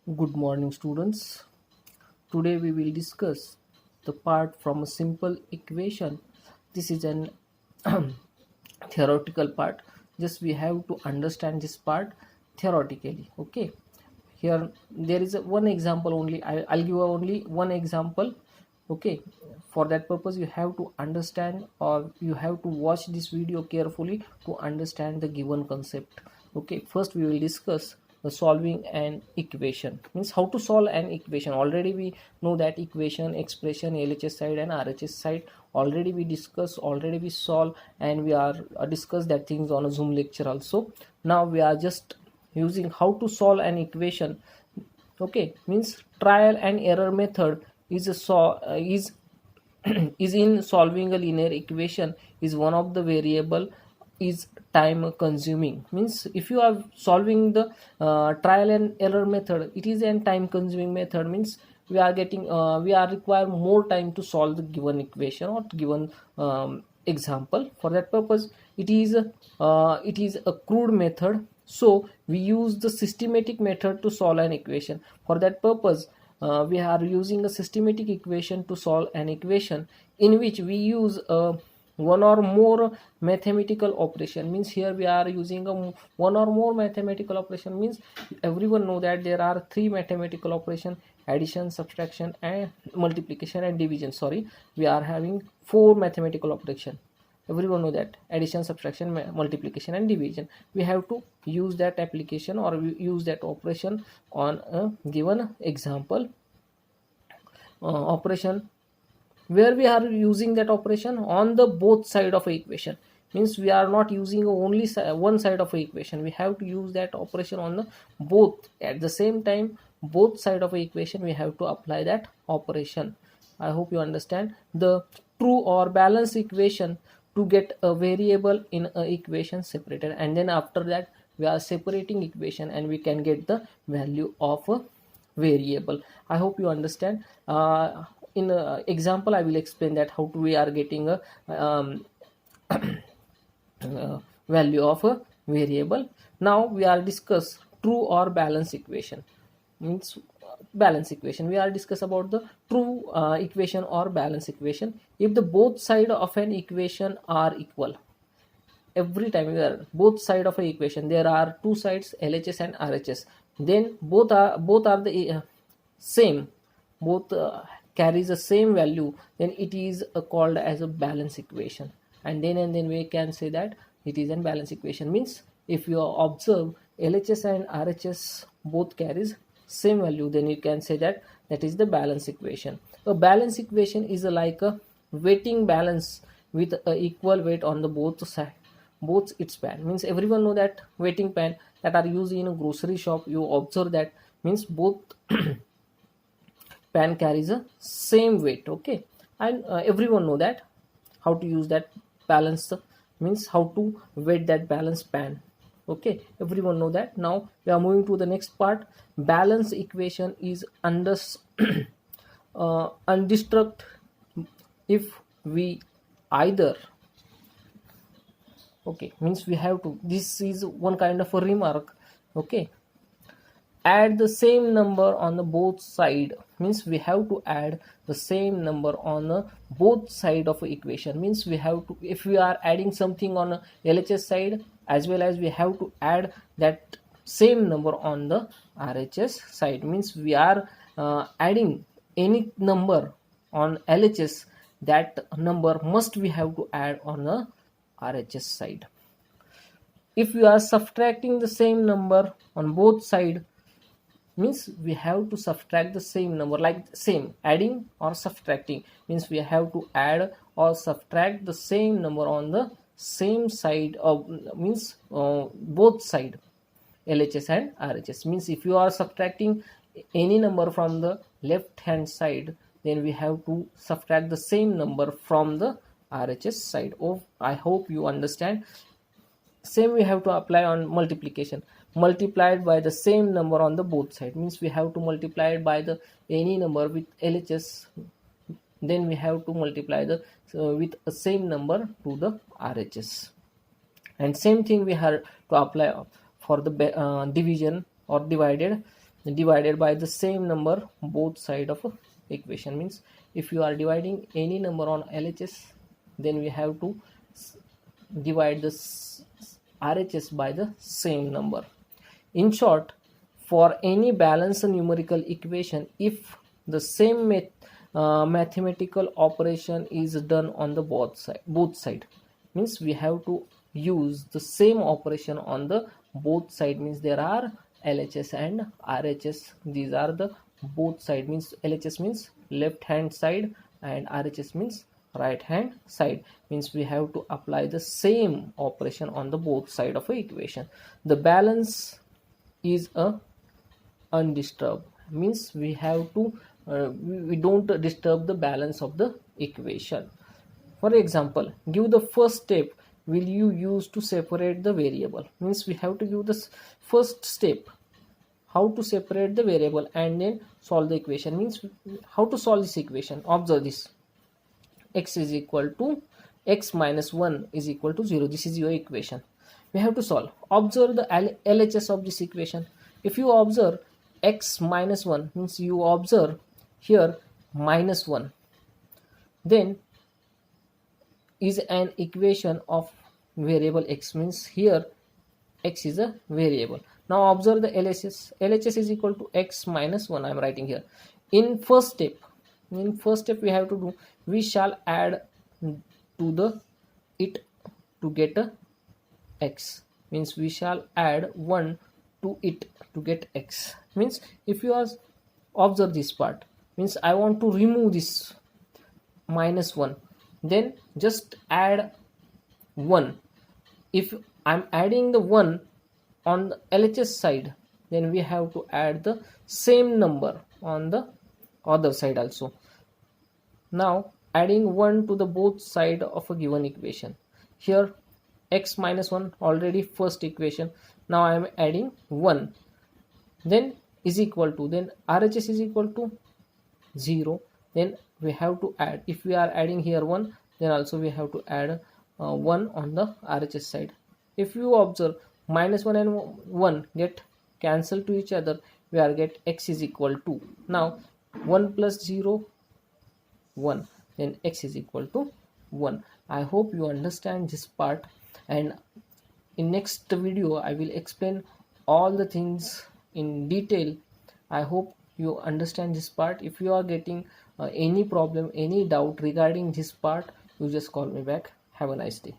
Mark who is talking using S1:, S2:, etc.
S1: Good morning, students. Today we will discuss the part from a simple equation. This is an theoretical part. Just we have to understand this part theoretically. Okay. Here there is one example only. I'll give only one example. Okay. For that purpose, you have to understand or you have to watch this video carefully to understand the given concept. Okay. First, we will discuss solving an equation, means how to solve an equation. Already we know that equation, expression, LHS side and RHS side already we discuss, already we solve, and we are discuss that things on a Zoom lecture also. Now we are just using how to solve an equation. Okay, means trial and error method is is is in solving a linear equation is one of the variable is time consuming. Means if you are solving the trial and error method, it is an time consuming method. Means we are require more time to solve the given equation or given example. For that purpose, it is a crude method, so we use the systematic method to solve an equation. For that purpose, we are using a systematic equation to solve an equation in which we use one or more mathematical operation. Means here we are using one or more mathematical operation. Means everyone know that there are three mathematical operation: addition, subtraction and multiplication and division. Sorry, we are having four mathematical operation. Everyone know that addition, subtraction, multiplication and division. We have to use that application or we use that operation on a given example operation, where we are using that operation on the both side of a equation. Means we are not using only one side of a equation, we have to use that operation on the both at the same time. Both side of a equation we have to apply that operation. I hope you understand. The true or balance equation to get a variable in a equation separated, and then after that we are separating equation and we can get the value of a variable. I hope you understand. In example I will explain that how to we are getting a value of a variable. Now we are discuss true or balance equation. Means balance equation, we are discuss about the true equation or balance equation. If the both side of an equation are equal, every time we are both side of a equation, there are two sides, LHS and RHS, then both are the same, both carries the same value, then it is called as a balance equation. And then we can say that it is a balance equation. Means if you observe LHS and RHS both carries same value, then you can say that that is the balance equation. A balance equation is like a weighting balance with a equal weight on the both side, both its pan. Means everyone know that weighting pan that are used in a grocery shop, you observe that. Means both pan carries a same weight. Okay, and everyone know that how to use that balance, means how to weight that balance pan. Okay, everyone know that. Now we are moving to the next part. Balance equation is under undestruct if we either, okay, means we have to, this is one kind of a remark. Okay, add the same number on the both side. Means we have to add the same number on the both side of a equation. Means we have to, if we are adding something on a LHS side, as well as we have to add that same number on the RHS side. Means we are adding any number on LHS, that number must we have to add on the RHS side. If we are subtracting the same number on both side, means we have to subtract the same number, like same adding or subtracting, means we have to add or subtract the same number on the same side of, means both side, LHS and RHS. Means if you are subtracting any number from the left hand side, then we have to subtract the same number from the RHS side. Oh, I hope you understand. Same we have to apply on multiplication. Multiplied by the same number on the both side, means we have to multiply it by the any number with LHS, then we have to multiply the with the same number to the RHS. And same thing we have to apply for the division or divided. divided by the same number both side of a equation. Means if you are dividing any number on LHS, then we have to divide the RHS by the same number. In short, for any balanced numerical equation, if the same mathematical operation is done on the both side, means we have to use the same operation on the both side. Means there are LHS and RHS. These are the both side. Means LHS means left hand side and RHS means right hand side. Means we have to apply the same operation on the both side of a equation. The balance is a undisturbed. Means we have to we don't disturb the balance of the equation. For example, give the first step will you use to separate the variable. Means we have to give the first step how to separate the variable and then solve the equation. Means how to solve this equation. Observe this: x is equal to x minus 1 is equal to 0. This is your equation. We have to solve. Observe the LHS of this equation. If you observe x minus 1, means you observe here minus 1, then is an equation of variable x. Means here x is a variable. Now observe the LHS. LHS is equal to x minus 1. I am writing here. In first step we have to do, we shall add to the it to get a x. Means we shall add 1 to it to get x. Means if you are observe this part, means I want to remove this minus 1, then just add 1. If I'm adding the 1 on the LHS side, then we have to add the same number on the other side also. Now adding 1 to the both side of a given equation. Here x minus 1 already first equation. Now I am adding 1, then is equal to, then RHS is equal to 0. Then we have to add, if we are adding here 1, then also we have to add 1 on the RHS side. If you observe, minus 1 and 1 get cancelled to each other, we are get x is equal to, now 1 plus 0 1, then x is equal to 1. I hope you understand this part, and in next video I will explain all the things in detail. I hope you understand this part. If you are getting any problem, any doubt regarding this part, you just call me back. Have a nice day.